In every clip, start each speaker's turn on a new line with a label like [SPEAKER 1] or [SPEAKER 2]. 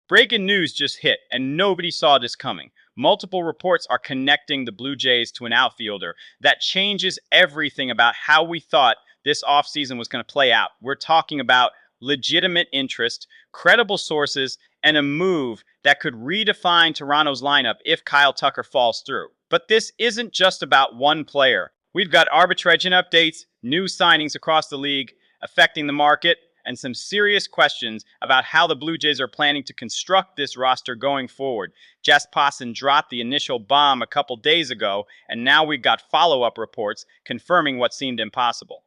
[SPEAKER 1] Breaking news just hit, and nobody saw this coming. Multiple reports are connecting the Blue Jays to an outfielder that changes everything about how we thought this offseason was going to play out. We're talking about legitimate interest, credible sources, and a move that could redefine Toronto's lineup if Kyle Tucker falls through. But this isn't just about one player. We've got arbitration updates, new signings across the league affecting the market, and some serious questions about how the Blue Jays are planning to construct this roster going forward. Jess Posson dropped the initial bomb a couple days ago, and now we've got follow-up reports confirming what seemed impossible.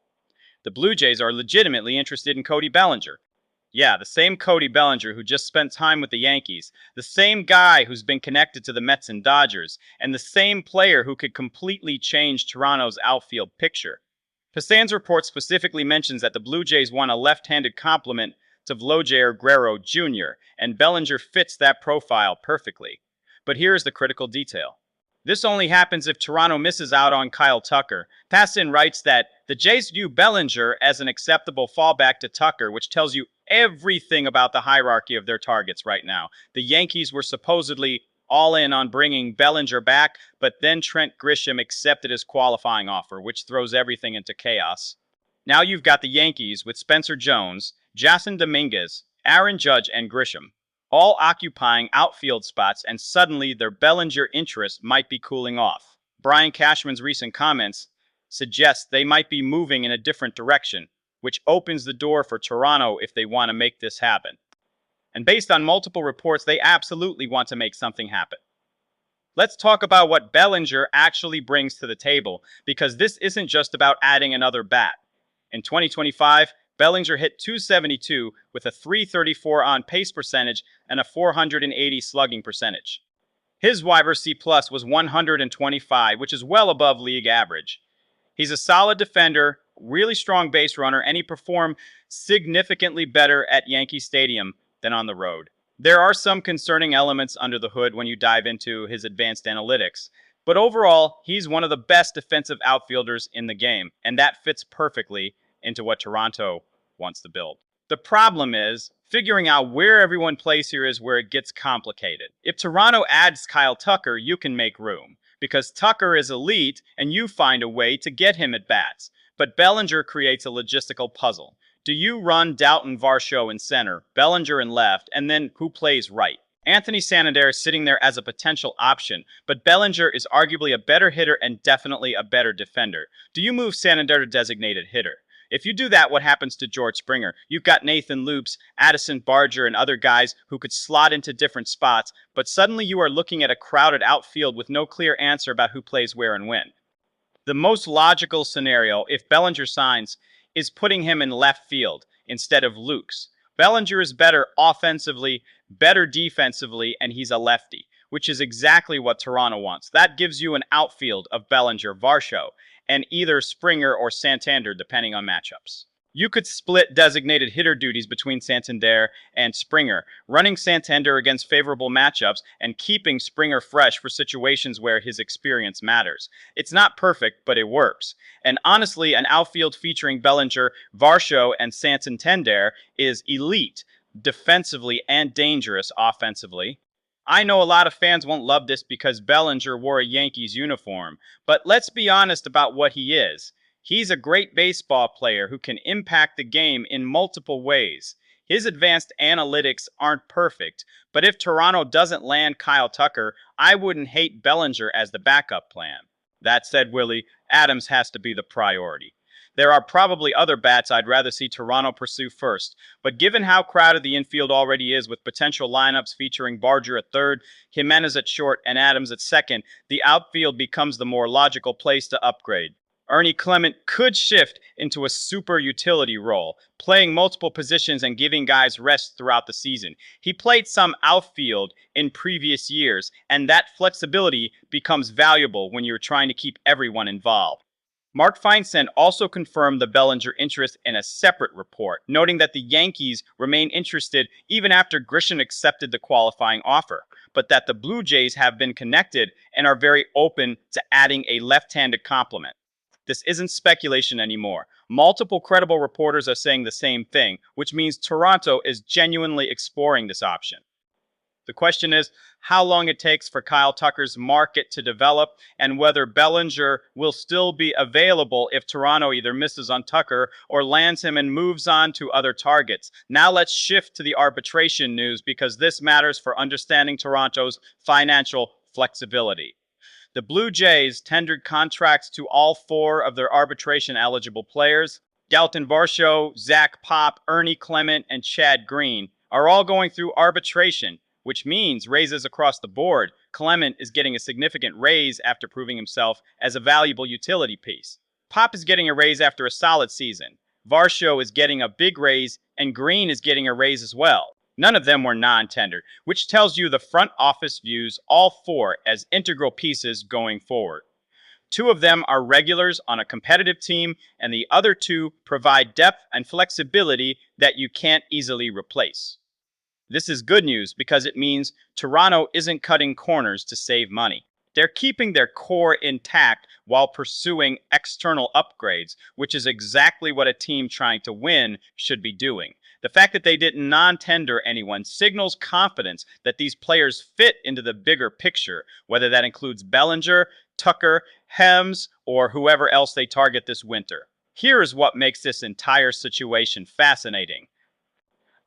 [SPEAKER 1] The Blue Jays are legitimately interested in Cody Bellinger. Yeah, the same Cody Bellinger who just spent time with the Yankees, the same guy who's been connected to the Mets and Dodgers, and the same player who could completely change Toronto's outfield picture. Passan's report specifically mentions that the Blue Jays want a left-handed complement to Vladimir Guerrero Jr., and Bellinger fits that profile perfectly. But here's the critical detail. This only happens if Toronto misses out on Kyle Tucker. Passan writes that the Jays view Bellinger as an acceptable fallback to Tucker, which tells you everything about the hierarchy of their targets right now. The Yankees were supposedly all in on bringing Bellinger back, but then Trent Grisham accepted his qualifying offer, which throws everything into chaos. Now you've got the Yankees with Spencer Jones, Jason Dominguez, Aaron Judge, and Grisham, all occupying outfield spots, and suddenly their Bellinger interest might be cooling off. Brian Cashman's recent comments suggest they might be moving in a different direction, which opens the door for Toronto if they want to make this happen. And based on multiple reports, they absolutely want to make something happen. Let's talk about what Bellinger actually brings to the table, because this isn't just about adding another bat. In 2025, Bellinger hit .272 with a .334 on-pace percentage and a .480 slugging percentage. His WRC+ was 125, which is well above league average. He's a solid defender, really strong base runner, and he performed significantly better at Yankee Stadium than on the road. There are some concerning elements under the hood when you dive into his advanced analytics, but overall, he's one of the best defensive outfielders in the game, and that fits perfectly into what Toronto wants to build. The problem is, figuring out where everyone plays here is where it gets complicated. If Toronto adds Kyle Tucker, you can make room, because Tucker is elite and you find a way to get him at bats. But Bellinger creates a logistical puzzle. Do you run Dalton Varsho in center, Bellinger in left, and then who plays right? Anthony Santander is sitting there as a potential option, but Bellinger is arguably a better hitter and definitely a better defender. Do you move Santander to designated hitter? If you do that, what happens to George Springer? You've got Nathan Loops, Addison Barger, and other guys who could slot into different spots, but suddenly you are looking at a crowded outfield with no clear answer about who plays where and when. The most logical scenario, if Bellinger signs, is putting him in left field instead of Lukes. Bellinger is better offensively, better defensively, and he's a lefty, which is exactly what Toronto wants. That gives you an outfield of Bellinger, Varsho, and either Springer or Santander, depending on matchups. You could split designated hitter duties between Santander and Springer, running Santander against favorable matchups and keeping Springer fresh for situations where his experience matters. It's not perfect, but it works. And honestly, an outfield featuring Bellinger, Varsho, and Santander is elite, defensively and dangerous offensively. I know a lot of fans won't love this because Bellinger wore a Yankees uniform, but let's be honest about what he is. He's a great baseball player who can impact the game in multiple ways. His advanced analytics aren't perfect, but if Toronto doesn't land Kyle Tucker, I wouldn't hate Bellinger as the backup plan. That said, Willie, Adams has to be the priority. There are probably other bats I'd rather see Toronto pursue first, but given how crowded the infield already is with potential lineups featuring Barger at third, Jimenez at short, and Adams at second, the outfield becomes the more logical place to upgrade. Ernie Clement could shift into a super utility role, playing multiple positions and giving guys rest throughout the season. He played some outfield in previous years, and that flexibility becomes valuable when you're trying to keep everyone involved. Mark Feinsand also confirmed the Bellinger interest in a separate report, noting that the Yankees remain interested even after Grisham accepted the qualifying offer, but that the Blue Jays have been connected and are very open to adding a left-handed complement. This isn't speculation anymore. Multiple credible reporters are saying the same thing, which means Toronto is genuinely exploring this option. The question is how long it takes for Kyle Tucker's market to develop and whether Bellinger will still be available if Toronto either misses on Tucker or lands him and moves on to other targets. Now let's shift to the arbitration news because this matters for understanding Toronto's financial flexibility. The Blue Jays tendered contracts to all 4 of their arbitration-eligible players. Dalton Varsho, Zach Pop, Ernie Clement, and Chad Green are all going through arbitration, which means raises across the board. Clement is getting a significant raise after proving himself as a valuable utility piece. Pop is getting a raise after a solid season. Varsho is getting a big raise, and Green is getting a raise as well. None of them were non-tendered, which tells you the front office views all 4 as integral pieces going forward. 2 of them are regulars on a competitive team, and the other 2 provide depth and flexibility that you can't easily replace. This is good news because it means Toronto isn't cutting corners to save money. They're keeping their core intact while pursuing external upgrades, which is exactly what a team trying to win should be doing. The fact that they didn't non-tender anyone signals confidence that these players fit into the bigger picture, whether that includes Bellinger, Tucker, Hems, or whoever else they target this winter. Here is what makes this entire situation fascinating.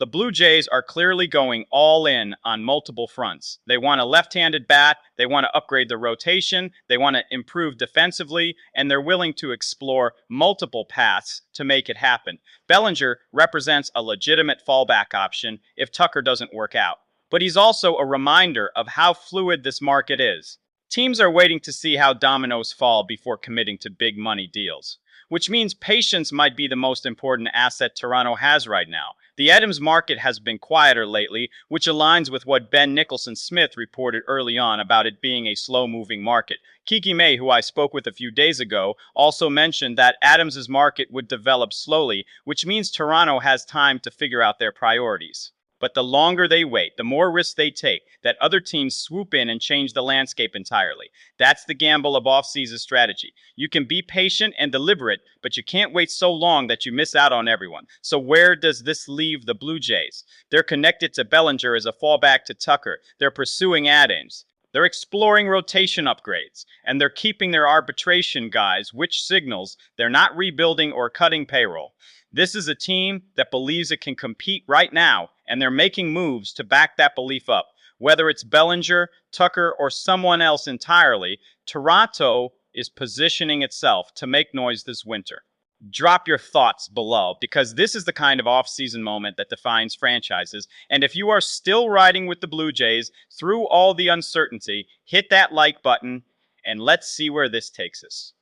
[SPEAKER 1] The Blue Jays are clearly going all in on multiple fronts. They want a left-handed bat, they want to upgrade the rotation, they want to improve defensively, and they're willing to explore multiple paths to make it happen. Bellinger represents a legitimate fallback option if Tucker doesn't work out. But he's also a reminder of how fluid this market is. Teams are waiting to see how dominoes fall before committing to big money deals, which means patience might be the most important asset Toronto has right now. The Adams market has been quieter lately, which aligns with what Ben Nicholson-Smith reported early on about it being a slow-moving market. Kiki May, who I spoke with a few days ago, also mentioned that Adams' market would develop slowly, which means Toronto has time to figure out their priorities. But the longer they wait, the more risks they take, that other teams swoop in and change the landscape entirely. That's the gamble of off-season strategy. You can be patient and deliberate, but you can't wait so long that you miss out on everyone. So where does this leave the Blue Jays? They're connected to Bellinger as a fallback to Tucker. They're pursuing add-ins. They're exploring rotation upgrades, and they're keeping their arbitration guys, which signals they're not rebuilding or cutting payroll. This is a team that believes it can compete right now, and they're making moves to back that belief up. Whether it's Bellinger, Tucker, or someone else entirely, Toronto is positioning itself to make noise this winter. Drop your thoughts below, because this is the kind of off-season moment that defines franchises. And if you are still riding with the Blue Jays through all the uncertainty, hit that like button, and let's see where this takes us.